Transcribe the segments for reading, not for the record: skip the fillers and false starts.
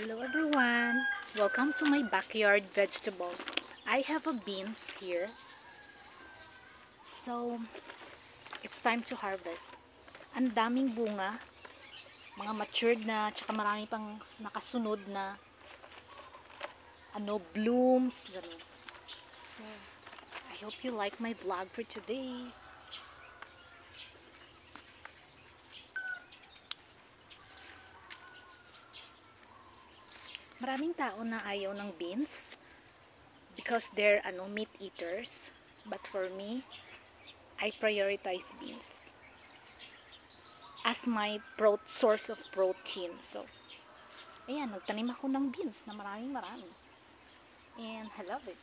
Hello everyone! Welcome to my backyard vegetable. I have a beans here. So, it's time to harvest. Ang daming bunga, mga matured na, tsaka marami pang nakasunod na blooms, ganun. So, I hope you like my vlog for today. Maraming tao na ayaw ng beans because they're meat eaters. But for me, I prioritize beans as my source of protein. So, ayan, nagtanim ako ng beans na marami. And I love it.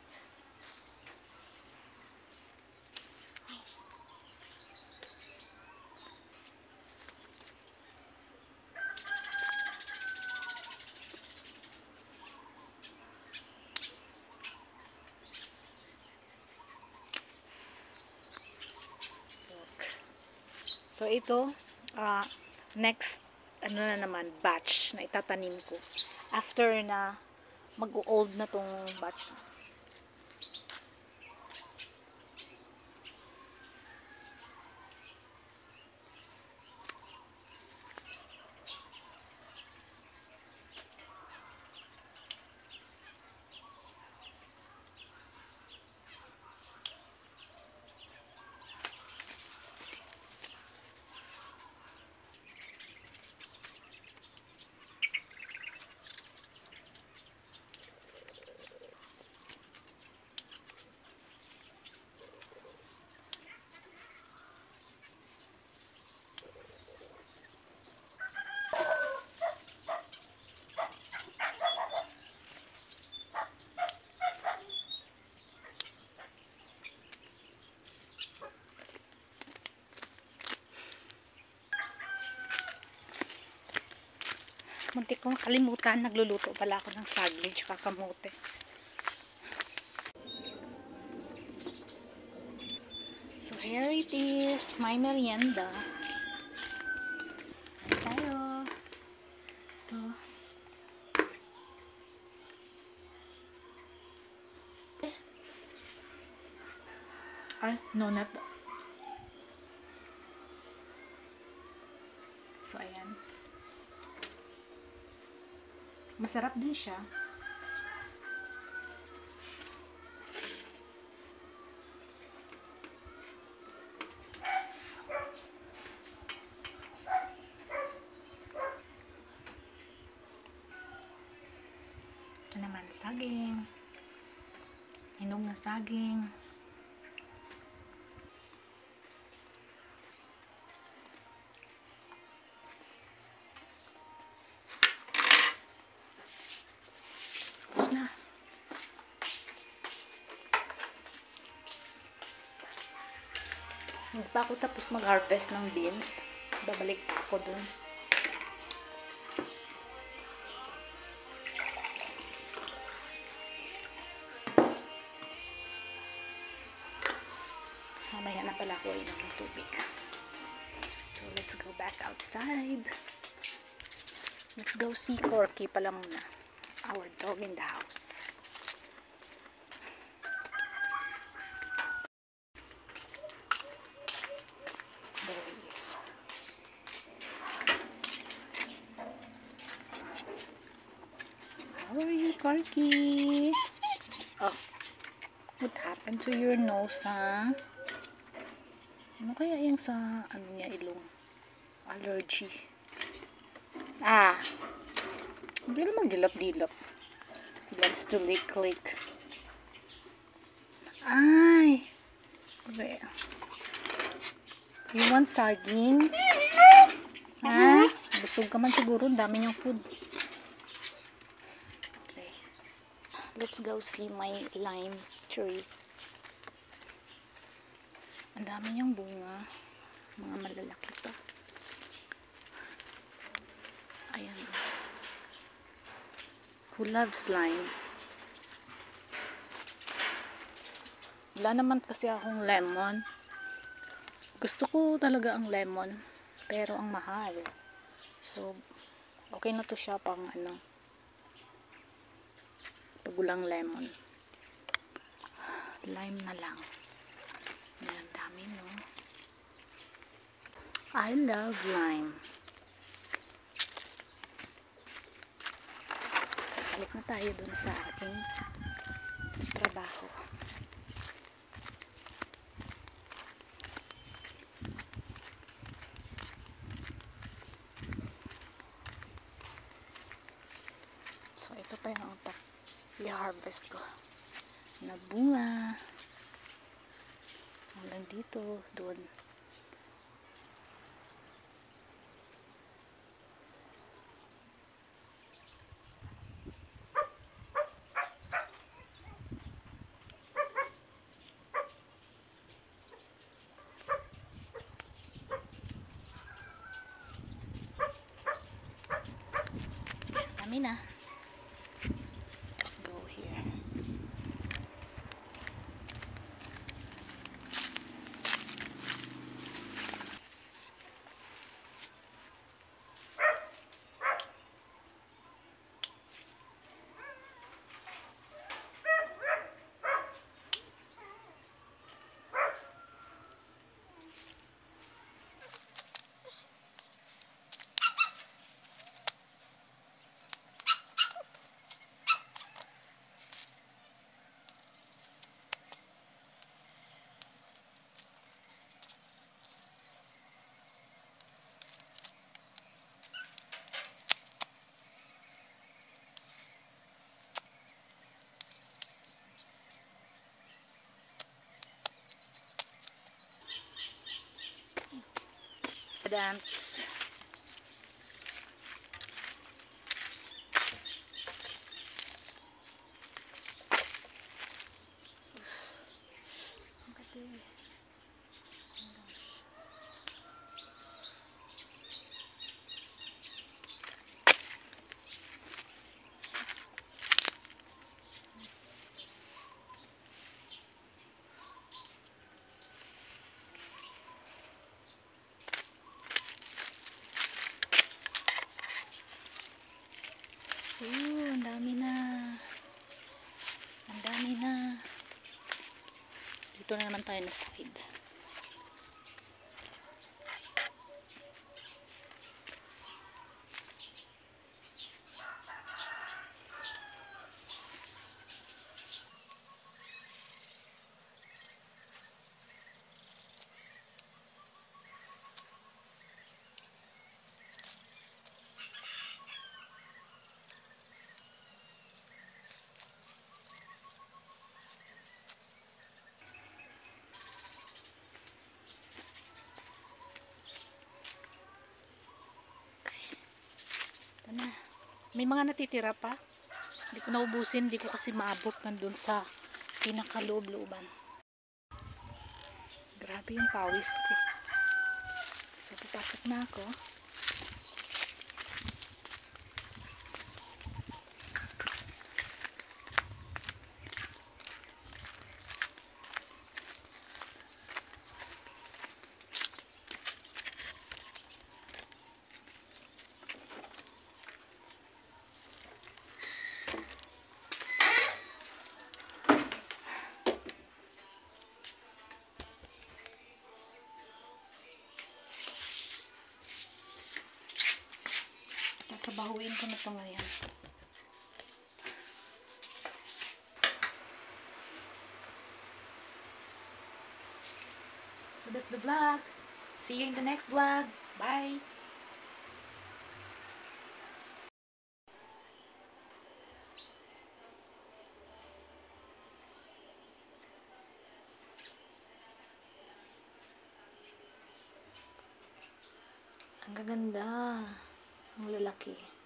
So, ito, next, na naman, batch na itatanim ko. After na mag-old na tong batch. Muntik kong kalimutan, nagluluto pala ako ng saging tsaka kamote. So here it is, my merienda. Tayo. Ito. Ay, no, not. So ayan. Masarap din siya. Ito naman, saging. Hinog na saging. Na. Hindi pa ako tapos mag-harvest ng beans. Babalik pa ako dun. Mamaya na pala ako inom ng tubig. So, let's go back outside. Let's go see Corky pala muna. Our dog in the house. There he is. How are you, Corky? Oh, what happened to your nose, ha? Ano kaya yung sa, niya, ilong? Allergy. Ah! Hindi naman dilap-dilap. He loves to lick. Ay! You want saging? Ha? Busog ka man siguro. Dami niyong food. Okay. Let's go see my lime tree. Ang dami niyang bunga. Mga malalaki pa. Ayan. Who loves lime? Wala naman kasi akong lemon. Gusto ko talaga ang lemon, pero ang mahal. So, okay na to siya pang gulang lemon. Lime na lang. Ayan, dami, no? I love lime. Balik na tayo dun sa aking trabaho. So, ito pa yung i-harvest ko na bunga. Hanggang dito, doon. Dami na. Let's go here. Dance. Ang dami na. Ang dami na. Dito na naman tayo na side. Ito na. May mga natitira pa. Hindi ko naubusin. Hindi ko kasi maabot nandun sa pinakaloob-looban. Grabe yung pawis ko. So, papasok na ako. Bahuin ko na ito ngayon. So that's the vlog. See you in the next vlog. Bye! Ang gaganda. Ang lalaki.